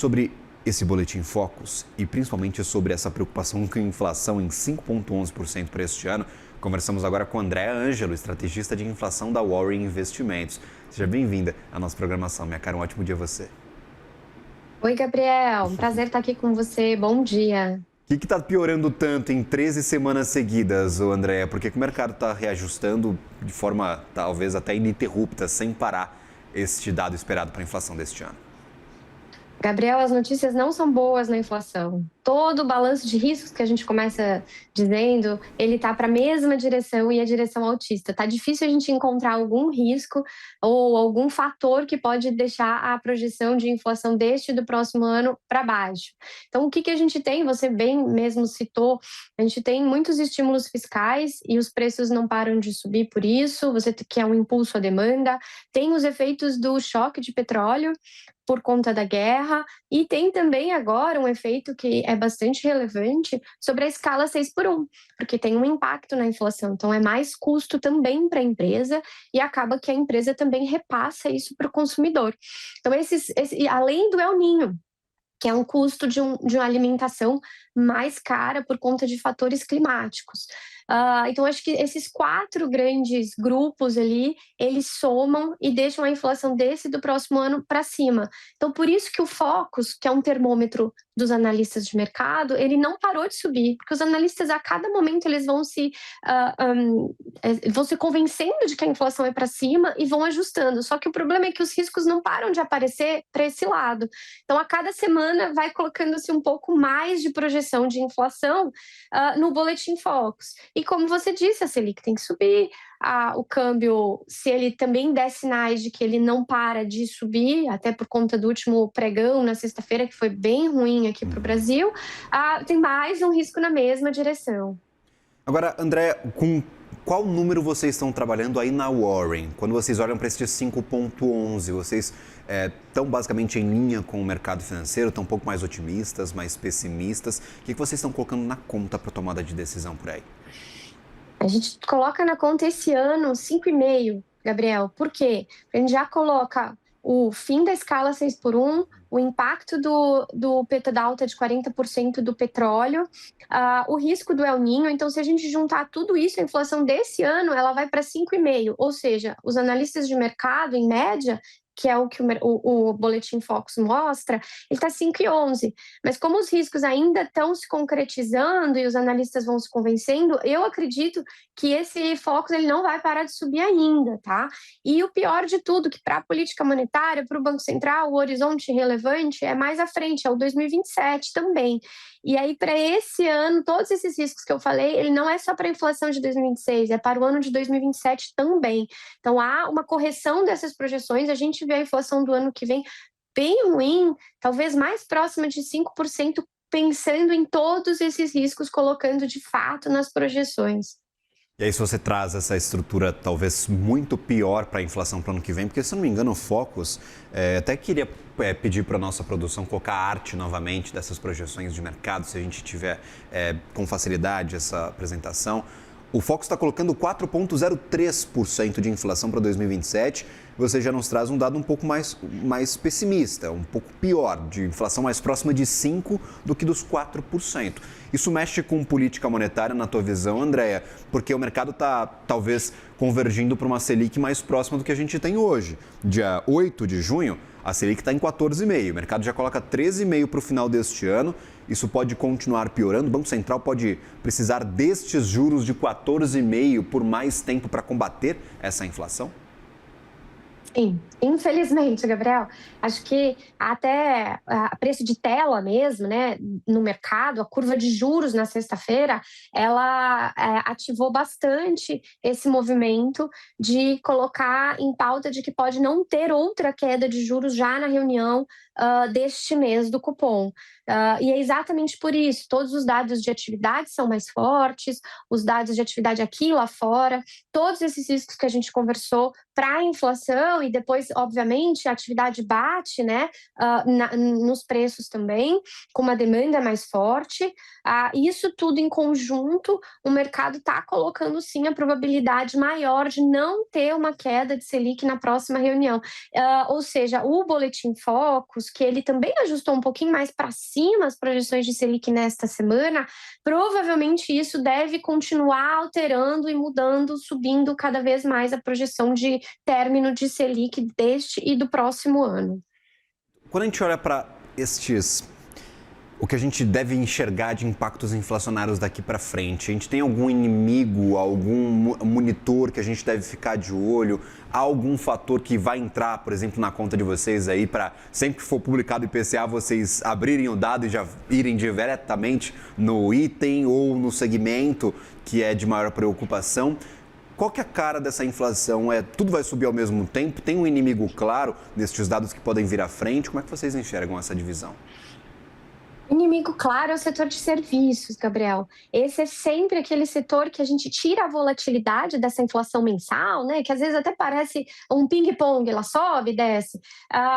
Sobre esse Boletim Focus e principalmente sobre essa preocupação com a inflação em 5,11% para este ano, conversamos agora com Andréa Ângelo, estrategista de inflação da Warren Investimentos. Seja bem-vinda à nossa programação. Minha cara, um ótimo dia a você. Oi, Gabriel. Um prazer estar aqui com você. Bom dia. O que está piorando tanto em 13 semanas seguidas, ô Andréa? Porque que o mercado está reajustando de forma talvez até ininterrupta, sem parar, este dado esperado para a inflação deste ano? Gabriel, as notícias não são boas na inflação. Todo o balanço de riscos que a gente começa dizendo, ele está para a mesma direção e a direção altista. Tá difícil a gente encontrar algum risco ou algum fator que pode deixar a projeção de inflação deste e do próximo ano para baixo. Então, o que a gente tem? Você bem mesmo citou, a gente tem muitos estímulos fiscais e os preços não param de subir por isso. Você quer um impulso à demanda, tem os efeitos do choque de petróleo por conta da guerra, e tem também agora um efeito que é bastante relevante sobre a escala 6 por 1, porque tem um impacto na inflação, então é mais custo também para a empresa e acaba que a empresa também repassa isso para o consumidor. Então, além do El Ninho, que é um custo de uma alimentação mais cara por conta de fatores climáticos. Então, acho que esses 4 grandes grupos ali, eles somam e deixam a inflação desse e do próximo ano para cima. Então, por isso que o Focus, que é um termômetro dos analistas de mercado, ele não parou de subir, porque os analistas, a cada momento, eles vão se convencendo de que a inflação é para cima e vão ajustando. Só que o problema é que os riscos não param de aparecer para esse lado. Então, a cada semana vai colocando-se um pouco mais de projeção de inflação no Boletim Focus. E como você disse, a Selic tem que subir, o câmbio, se ele também der sinais de que ele não para de subir, até por conta do último pregão na sexta-feira, que foi bem ruim aqui para o Brasil, tem mais um risco na mesma direção. Agora, André, com qual número vocês estão trabalhando aí na Warren? Quando vocês olham para este 5,11, vocês estão basicamente em linha com o mercado financeiro, estão um pouco mais otimistas, mais pessimistas? O que vocês estão colocando na conta para tomada de decisão por aí? A gente coloca na conta esse ano 5,5, Gabriel. Por quê? A gente já coloca o fim da escala 6 por 1, o impacto da alta de 40% do petróleo, o risco do El Ninho. Então, se a gente juntar tudo isso, a inflação desse ano ela vai para 5,5. Ou seja, os analistas de mercado, em média, que é o que o Boletim Focus mostra, ele está 5,11. Mas como os riscos ainda estão se concretizando e os analistas vão se convencendo, eu acredito que esse Focus ele não vai parar de subir ainda, tá? E o pior de tudo, que para a política monetária, para o Banco Central, o horizonte relevante é mais à frente, é o 2027 também. E aí, para esse ano, todos esses riscos que eu falei, ele não é só para a inflação de 2026, é para o ano de 2027 também. Então, há uma correção dessas projeções, a gente vê a inflação do ano que vem bem ruim, talvez mais próxima de 5%, pensando em todos esses riscos, colocando de fato nas projeções. E aí, se você traz essa estrutura talvez muito pior para a inflação para o ano que vem, porque se eu não me engano o Focus, até queria pedir para a nossa produção colocar a arte novamente dessas projeções de mercado, se a gente tiver com facilidade essa apresentação. O Focus está colocando 4,03% de inflação para 2027. Você já nos traz um dado um pouco mais pessimista, um pouco pior, de inflação mais próxima de 5% do que dos 4%. Isso mexe com política monetária, na tua visão, Andréa? Porque o mercado está, talvez, convergindo para uma Selic mais próxima do que a gente tem hoje. Dia 8 de junho, a Selic está em 14,5%. O mercado já coloca 13,5% para o final deste ano. Isso pode continuar piorando. O Banco Central pode precisar destes juros de 14,5% por mais tempo para combater essa inflação? Sim, infelizmente, Gabriel. Acho que até a preço de tela mesmo, né, no mercado, a curva de juros na sexta-feira, ela ativou bastante esse movimento de colocar em pauta de que pode não ter outra queda de juros já na reunião deste mês do cupom. E é exatamente por isso, todos os dados de atividade são mais fortes, os dados de atividade aqui e lá fora, todos esses riscos que a gente conversou para a inflação e depois, obviamente, a atividade bate, né, nos preços também, com uma demanda mais forte. Isso tudo em conjunto, o mercado está colocando sim a probabilidade maior de não ter uma queda de Selic na próxima reunião. Ou seja, o Boletim Focus, que ele também ajustou um pouquinho mais para cima as projeções de Selic nesta semana, provavelmente isso deve continuar alterando e mudando, subindo cada vez mais a projeção de término de Selic deste e do próximo ano. Quando a gente olha para o que a gente deve enxergar de impactos inflacionários daqui para frente, a gente tem algum inimigo, algum monitor que a gente deve ficar de olho, algum fator que vai entrar, por exemplo, na conta de vocês aí para sempre que for publicado o IPCA, vocês abrirem o dado e já irem diretamente no item ou no segmento que é de maior preocupação? Qual que é a cara dessa inflação? Tudo vai subir ao mesmo tempo? Tem um inimigo claro nestes dados que podem vir à frente? Como é que vocês enxergam essa divisão? Inimigo claro é o setor de serviços, Gabriel. Esse é sempre aquele setor que a gente tira a volatilidade dessa inflação mensal, né? Que às vezes até parece um ping-pong, ela sobe e desce.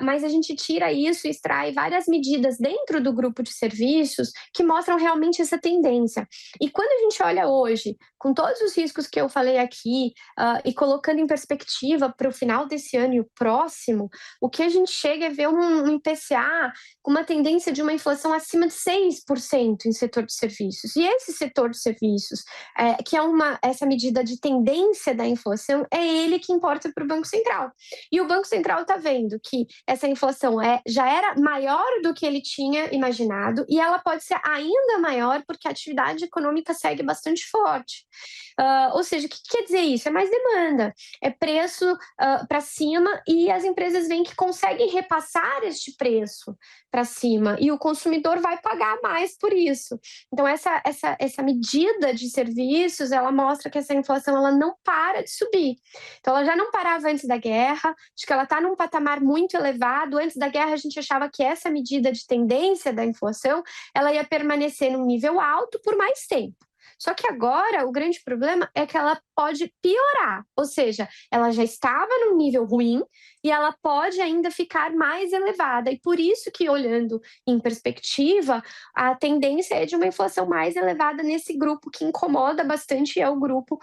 Mas a gente tira isso e extrai várias medidas dentro do grupo de serviços que mostram realmente essa tendência. E quando a gente olha hoje, com todos os riscos que eu falei aqui, e colocando em perspectiva para o final desse ano e o próximo, o que a gente chega é ver um IPCA com uma tendência de uma inflação acima de 6% em setor de serviços. E esse setor de serviços, que é essa medida de tendência da inflação, é ele que importa para o Banco Central. E o Banco Central está vendo que essa inflação já era maior do que ele tinha imaginado e ela pode ser ainda maior porque a atividade econômica segue bastante forte. Ou seja, o que quer dizer isso? É mais demanda, é preço para cima e as empresas veem que conseguem repassar este preço para cima e o consumidor vai pagar mais por isso. Então, essa medida de serviços, ela mostra que essa inflação ela não para de subir. Então, ela já não parava antes da guerra, acho que ela está num patamar muito elevado. Antes da guerra, a gente achava que essa medida de tendência da inflação, ela ia permanecer num nível alto por mais tempo. Só que agora o grande problema é que ela pode piorar, ou seja, ela já estava num nível ruim e ela pode ainda ficar mais elevada. E por isso que, olhando em perspectiva, a tendência é de uma inflação mais elevada nesse grupo que incomoda bastante, é o grupo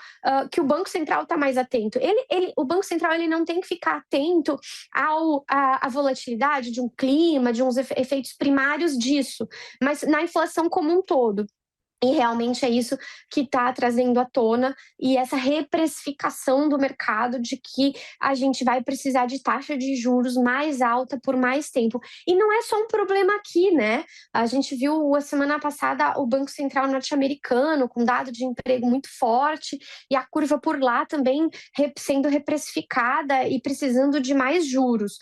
que o Banco Central está mais atento. O Banco Central ele não tem que ficar atento à volatilidade de um clima, de uns efeitos primários disso, mas na inflação como um todo. E realmente é isso que está trazendo à tona e essa reprecificação do mercado de que a gente vai precisar de taxa de juros mais alta por mais tempo. E não é só um problema aqui, né? A gente viu a semana passada o Banco Central norte-americano com dado de emprego muito forte e a curva por lá também sendo reprecificada e precisando de mais juros.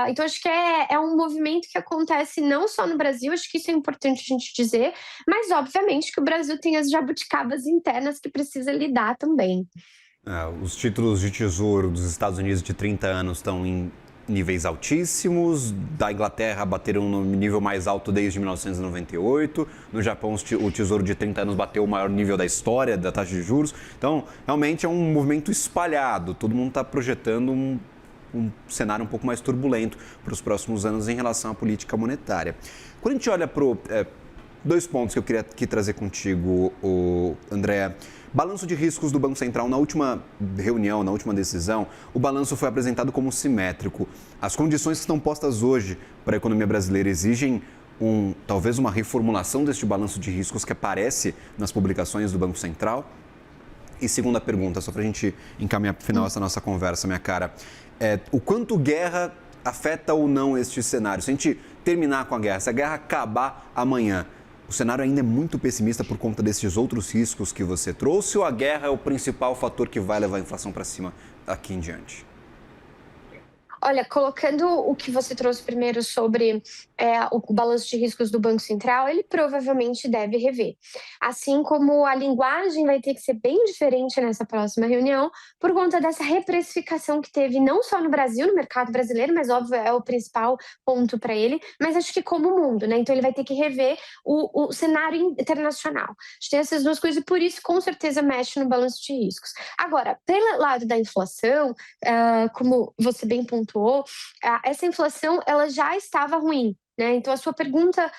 Então acho que é um movimento que acontece não só no Brasil, acho que isso é importante a gente dizer, mas obviamente que o Brasil tem as jabuticabas internas que precisa lidar também. Os títulos de tesouro dos Estados Unidos de 30 anos estão em níveis altíssimos, da Inglaterra bateram no nível mais alto desde 1998, no Japão o tesouro de 30 anos bateu o maior nível da história da taxa de juros. Então, realmente é um movimento espalhado, todo mundo está projetando um cenário um pouco mais turbulento para os próximos anos em relação à política monetária. Quando a gente olha para dois pontos que eu queria aqui trazer contigo, André. Balanço de riscos do Banco Central. Na última reunião, na última decisão, o balanço foi apresentado como simétrico. As condições que estão postas hoje para a economia brasileira exigem talvez uma reformulação deste balanço de riscos que aparece nas publicações do Banco Central? E segunda pergunta, só para a gente encaminhar para o final essa nossa conversa, minha cara. O quanto guerra afeta ou não este cenário? Se a gente terminar com a guerra, se a guerra acabar amanhã, o cenário ainda é muito pessimista por conta desses outros riscos que você trouxe ou a guerra é o principal fator que vai levar a inflação para cima aqui em diante? Olha, colocando o que você trouxe primeiro sobre o balanço de riscos do Banco Central, ele provavelmente deve rever. Assim como a linguagem vai ter que ser bem diferente nessa próxima reunião, por conta dessa reprecificação que teve não só no Brasil, no mercado brasileiro, mas óbvio é o principal ponto para ele, mas acho que como o mundo, né? Então ele vai ter que rever o cenário internacional. A gente tem essas duas coisas e por isso com certeza mexe no balanço de riscos. Agora, pelo lado da inflação, como você bem pontuou, essa inflação ela já estava ruim. Né? Então, a sua pergunta,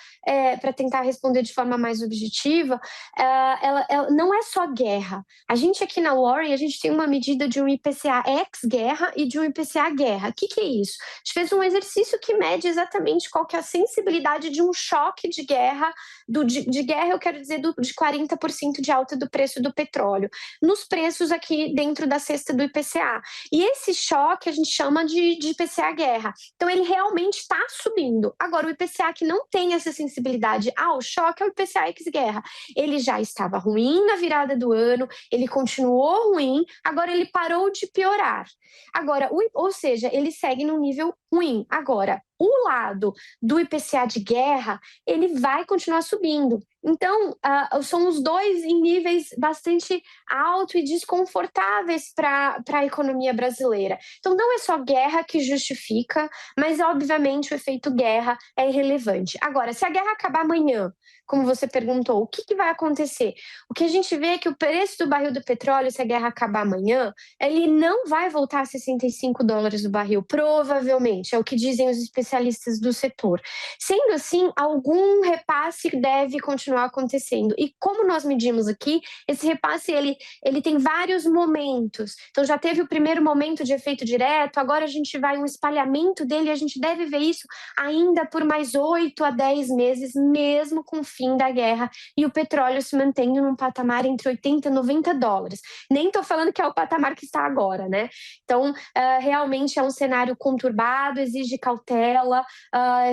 para tentar responder de forma mais objetiva, ela não é só guerra. A gente aqui na Warren, a gente tem uma medida de um IPCA ex-guerra e de um IPCA guerra. O que é isso? A gente fez um exercício que mede exatamente qual que é a sensibilidade de um choque de guerra, de guerra eu quero dizer de 40% de alta do preço do petróleo, nos preços aqui dentro da cesta do IPCA. E esse choque a gente chama de IPCA guerra. Então, ele realmente está subindo. Agora, o IPCA que não tem essa sensibilidade ao choque é o IPCA ex-guerra. Ele já estava ruim na virada do ano, ele continuou ruim, agora ele parou de piorar. Agora, ou seja, ele segue num nível ruim. Agora, o lado do IPCA de guerra, ele vai continuar subindo. Então, são os dois em níveis bastante altos e desconfortáveis para a economia brasileira. Então, não é só guerra que justifica, mas, obviamente, o efeito guerra é irrelevante. Agora, se a guerra acabar amanhã, como você perguntou, o que vai acontecer? O que a gente vê é que o preço do barril do petróleo, se a guerra acabar amanhã, ele não vai voltar a $65 o barril, provavelmente, é o que dizem os especialistas do setor. Sendo assim, algum repasse deve continuar acontecendo. E como nós medimos aqui, esse repasse ele tem vários momentos. Então já teve o primeiro momento de efeito direto, agora a gente vai um espalhamento dele e a gente deve ver isso ainda por mais 8 a 10 meses, mesmo com o fim da guerra e o petróleo se mantendo num patamar entre 80 e 90 dólares. Nem estou falando que é o patamar que está agora, né? Então, realmente é um cenário conturbado, exige cautela,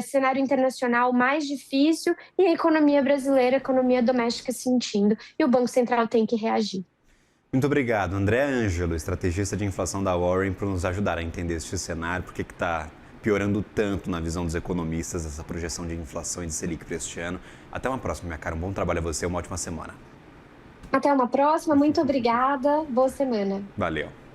cenário internacional mais difícil e a economia brasileira, a economia doméstica sentindo. E o Banco Central tem que reagir. Muito obrigado, André Ângelo, estrategista de inflação da Warren, por nos ajudar a entender este cenário, porque que está piorando tanto na visão dos economistas essa projeção de inflação e de Selic para este ano. Até uma próxima, minha cara. Um bom trabalho a você, uma ótima semana. Até uma próxima, muito obrigada, boa semana. Valeu.